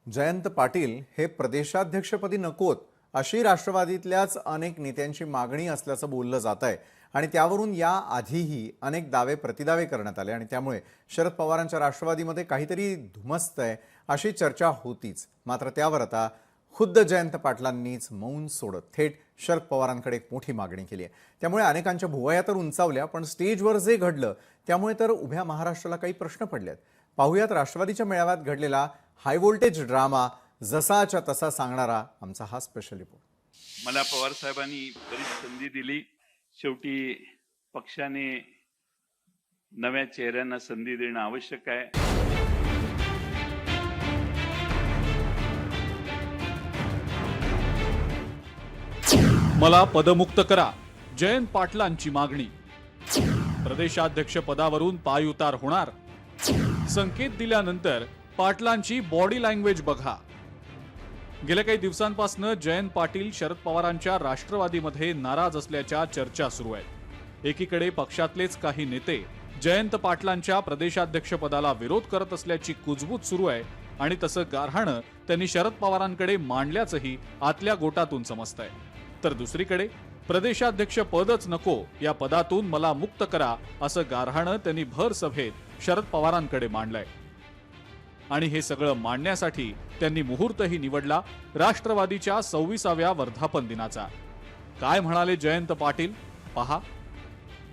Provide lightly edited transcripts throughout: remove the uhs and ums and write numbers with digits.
जयंत पाटील हे प्रदेशाध्यक्षपदी नकोत अशी राष्ट्रवादीतल्याच अनेक नेत्यांची मागणी असल्याचं बोललं जात आहे आणि त्यावरून या आधीही अनेक दावे प्रतिदावे करण्यात आले आणि त्यामुळे शरद पवारांच्या राष्ट्रवादीमध्ये काहीतरी धुमसतंय अशी चर्चा होतीच। मात्र त्यावर आता खुद्द जयंत पाटलांनीच मौन सोडत थेट शरद पवारांकडे एक मोठी मागणी केली आहे। त्यामुळे अनेकांच्या भुवया तर उंचावल्या, पण स्टेजवर जे घडलं त्यामुळे तर उभ्या महाराष्ट्राला काही प्रश्न पडलेत। पाहुयात राष्ट्रवादीच्या मेळाव्यात घडलेला हाय व्होल्टेज ड्रामा, जसाच्या तसा सांगणारा आमचा हा स्पेशल रिपोर्ट। मला पवार साहेबांनी बरीच संधी दिली, शेवटी पक्षाने नव्या चेहऱ्यांना संधी देणं आवश्यक आहे। मला पदमुक्त करा, जयंत पाटलांची मागणी। प्रदेशाध्यक्ष पदावरून पायउतार होणार, संकेत दिल्यानंतर पाटलांची बॉडी लँग्वेज बघा। गेल्या काही दिवसांपासून जयंत पाटील शरद पवारांच्या राष्ट्रवादीमध्ये नाराज असल्याच्या चर्चा सुरू आहेत। एकीकडे पक्षातलेच काही नेते जयंत पाटलांच्या प्रदेशाध्यक्ष पदाला विरोध करत असल्याची कुजबूज सुरू आहे आणि तसं गारहाणं त्यांनी शरद पवारांकडे मांडल्याचंही आतल्या गोटातून समजतंय। तर दुसरीकडे प्रदेशाध्यक्ष पदच नको, या पदातून मला मुक्त करा असं गारहाणं त्यांनी भर सभेत शरद पवारांकडे मांडलंय। आणि हे सगळं मांडण्यासाठी त्यांनी मुहूर्तही निवडला राष्ट्रवादीच्या 26व्या वर्धापन दिनाचा। काय म्हणाले जयंत पाटील, पहा।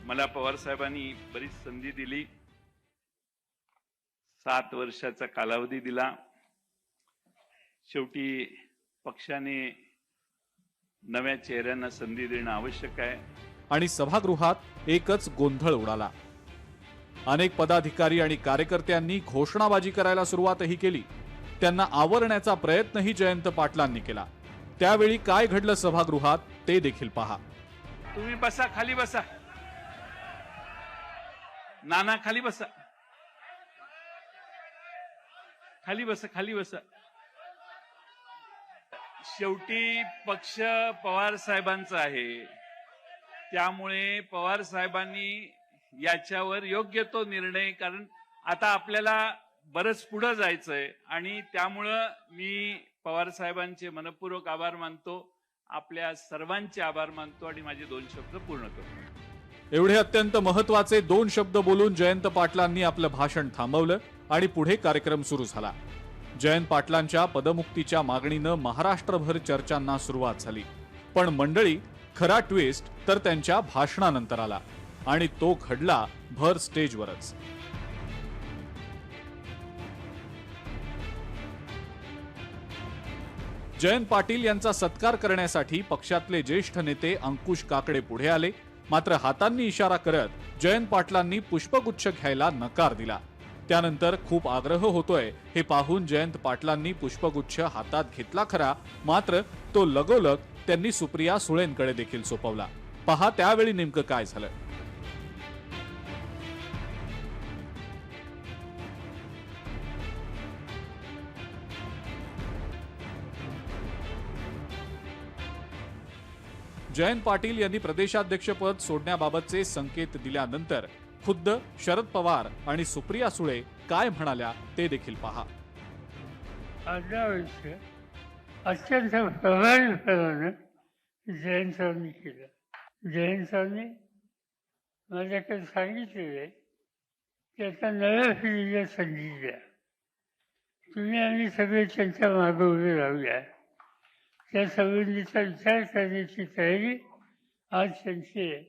मला पवार साहेबांनी बरीच संधी दिली, 7 वर्षाचा कालावधी दिला, शेवटी पक्षाने नव्या चेहऱ्यांना संधी देणं आवश्यक आहे। आणि सभागृहात एकच गोंधळ उडाला। अनेक पदाधिकारी आणि कार्यकर्त्यांनी घोषणाबाजी करायला सुरुवातही केली। त्यांना आवरण्याचा प्रयत्नही जयंत पाटलांनी केला। त्यावेळी काय घडलं सभागृहात ते देखील पहा। तुम्ही बसा, खाली बसा, नाना खाली बसा, खाली बसा, खाली बसा। शेवटी पक्ष पवार साहेबांचा आहे, त्यामुळे पवार साहेबांनी याच्यावर योग्य तो निर्णय, कारण आता आपल्याला बरंच पुढे जायचंय आणि त्यामुळं मी पवार साहेबांचे मनपूर्वक आभार मानतो, आपल्या सर्वांचे आभार मानतो आणि माझे 2 शब्द पूर्ण करतो। एवढे अत्यंत महत्वाचे 2 शब्द बोलून जयंत पाटलांनी आपलं भाषण थांबवलं आणि पुढे कार्यक्रम सुरू झाला। जयंत पाटलांच्या पदमुक्तीच्या मागणीनं महाराष्ट्रभर चर्चांना सुरुवात झाली, पण मंडळी खरा ट्विस्ट तर त्यांच्या भाषणानंतर आला आणि तो घडला भर स्टेजवरच। जयंत पाटील यांचा सत्कार करण्यासाठी पक्षातले ज्येष्ठ नेते अंकुश काकडे पुढे आले, मात्र हातांनी इशारा करत जयंत पाटलांनी पुष्पगुच्छ घ्यायला नकार दिला। त्यानंतर खूप आग्रह होतोय हे पाहून जयंत पाटलांनी पुष्पगुच्छ हातात घेतला खरा, मात्र तो लगोलग त्यांनी सुप्रिया सुळेंकडे देखील सोपवला। पहा त्यावेळी नेमकं काय झालं। जयंत पाटील यांनी प्रदेशाध्यक्षपद सोडण्याबाबतचे संकेत दिल्यानंतर खुद्द शरद पवार आणि सुप्रिया सुळे काय म्हणाल्या ते देखील पहा। अत्यंत प्रभावीपणाने जयंत सरांनी केलं। जयंत सरांनी माझ्याकडे सांगितलेलं की आता नव्या पिढीला संधी द्या, तुम्ही आम्ही सगळे त्यांच्या मागे उभे राहूया, त्या संबंधीचा विचार करण्याची तयारी आज त्यांची आहे।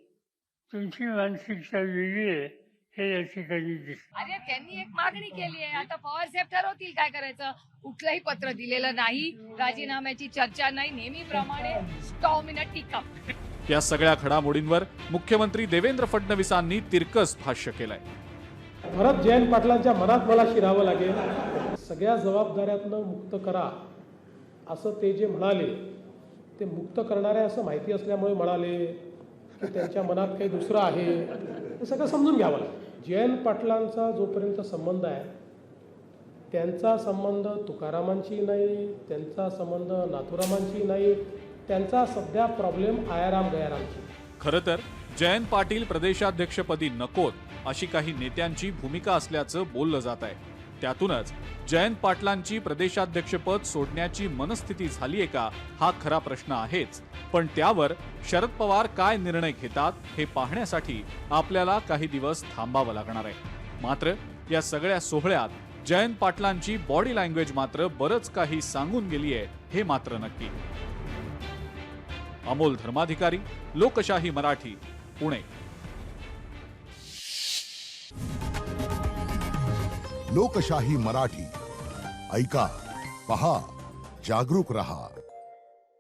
तुमची मानसिकता वेगळी आहे हे या ठिकाणी दिसतं। अरे त्यांनी एक मागणी केली आहे, आता पवार साहेब ठरवतील काय करायचं। कुठलंही पत्र दिलेलं नाही, राजीनाम्याची चर्चा नाही, नेहमीप्रमाणे स्टॉम इन अ टीकप। या सगळ्या घडामोडींवर मुख्यमंत्री देवेंद्र फडणवीसांनी तिरकस भाष्य केलंय। परत जयंत पाटलांच्या मनात मला शिरावं लागेल, सगळ्या जबाबदाऱ्यातनं मुक्त करा असं ते जे म्हणाले, ते मुक्त करणारे असं माहिती असल्यामुळे म्हणाले की त्यांच्या मनात काही दुसरं आहे, हे सगळं समजून घ्यावं लागेल। जयंत पाटलांचा जोपर्यंत संबंध आहे, त्यांचा संबंध तुकारामांची नाही, त्यांचा संबंध नाथुरामांची नाही, त्यांचा सध्या प्रॉब्लेम आयाराम गयारामची। खरं तर जयंत पाटील प्रदेशाध्यक्षपदी नकोत अशी काही नेत्यांची भूमिका असल्याचं बोललं जात आहे। त्यातूनच जयंत पाटलांची प्रदेशाध्यक्षपद सोडण्याची मनस्थिती झालीये का हा खरा प्रश्न आहेच. पण त्यावर शरद पवार काय निर्णय घेतात हे पाहण्यासाठी आपल्याला काही दिवस थांबावं लागणार आहे. मात्र या सगळ्या सोहळ्यात जयंत पाटलांची बॉडी लँग्वेज मात्र बरंच काही सांगून गेली आहे हे मात्र नक्की. अमोल धर्माधिकारी, लोकशाही मराठी, पुणे. लोकशाही मराठी ऐका, पहा, जागरूक रहा.